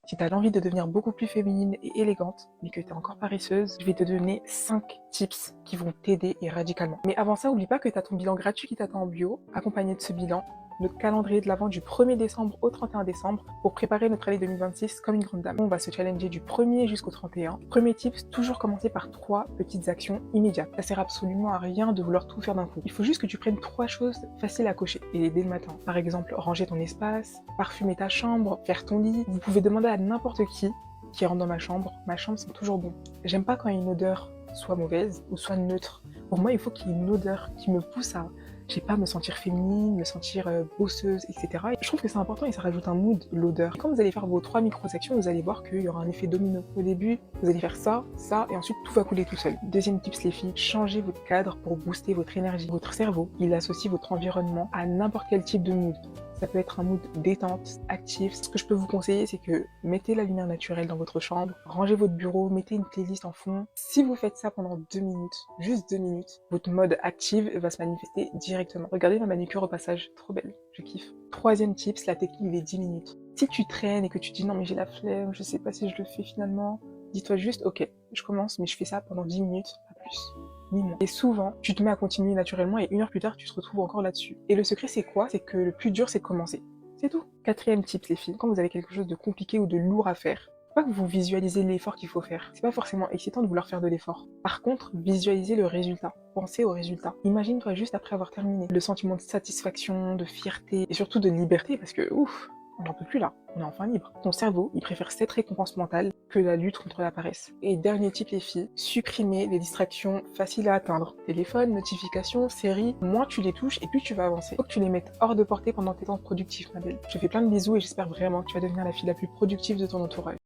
Si tu as l'envie de devenir beaucoup plus féminine et élégante, mais que tu es encore paresseuse, je vais te donner 5 tips qui vont t'aider et radicalement. Mais avant ça, oublie pas que tu as ton bilan gratuit qui t'attend en bio, accompagné de ce bilan, notre calendrier de l'Avent du 1er décembre au 31 décembre pour préparer notre année 2026 comme une grande dame. On va se challenger du 1er jusqu'au 31. Premier tip, toujours commencer par 3 petites actions immédiates. Ça sert absolument à rien de vouloir tout faire d'un coup. Il faut juste que tu prennes 3 choses faciles à cocher et dès le matin. Par exemple, ranger ton espace, parfumer ta chambre, faire ton lit. Vous pouvez demander à n'importe qui rentre dans ma chambre. Ma chambre sent toujours bon. J'aime pas quand il y a une odeur soit mauvaise ou soit neutre. Pour moi, il faut qu'il y ait une odeur qui me pousse à me sentir féminine, me sentir bosseuse, etc. Et je trouve que c'est important et ça rajoute un mood, l'odeur. Quand vous allez faire vos 3 micro-actions, vous allez voir qu'il y aura un effet domino. Au début, vous allez faire ça, ça, et ensuite tout va couler tout seul. Deuxième tips les filles, changez votre cadre pour booster votre énergie. Votre cerveau, il associe votre environnement à n'importe quel type de mood. Ça peut être un mood détente, actif. Ce que je peux vous conseiller, c'est que mettez la lumière naturelle dans votre chambre, rangez votre bureau, mettez une playlist en fond. Si vous faites ça pendant 2 minutes, juste 2 minutes, votre mode active va se manifester directement. Regardez ma manucure au passage, trop belle, je kiffe. Troisième tips, la technique des 10 minutes. Si tu traînes et que tu te dis non mais j'ai la flemme, je sais pas si je le fais finalement, dis-toi juste ok, je commence mais je fais ça pendant 10 minutes, pas plus. Ni moins. Et souvent, tu te mets à continuer naturellement et 1 heure plus tard, tu te retrouves encore là-dessus. Et le secret, c'est quoi? C'est que le plus dur, c'est de commencer. C'est tout. Quatrième tip, les filles. Quand vous avez quelque chose de compliqué ou de lourd à faire, faut pas que vous visualisez l'effort qu'il faut faire. C'est pas forcément excitant de vouloir faire de l'effort. Par contre, visualisez le résultat. Pensez au résultat. Imagine-toi juste après avoir terminé. Le sentiment de satisfaction, de fierté et surtout de liberté parce que ouf, on n'en peut plus là, on est enfin libre. Ton cerveau, il préfère cette récompense mentale que la lutte contre la paresse. Et dernier type les filles, supprimez les distractions faciles à atteindre. Téléphone, notifications, séries, moins tu les touches et plus tu vas avancer. Faut que tu les mettes hors de portée pendant tes temps productifs ma belle. Je te fais plein de bisous et j'espère vraiment que tu vas devenir la fille la plus productive de ton entourage.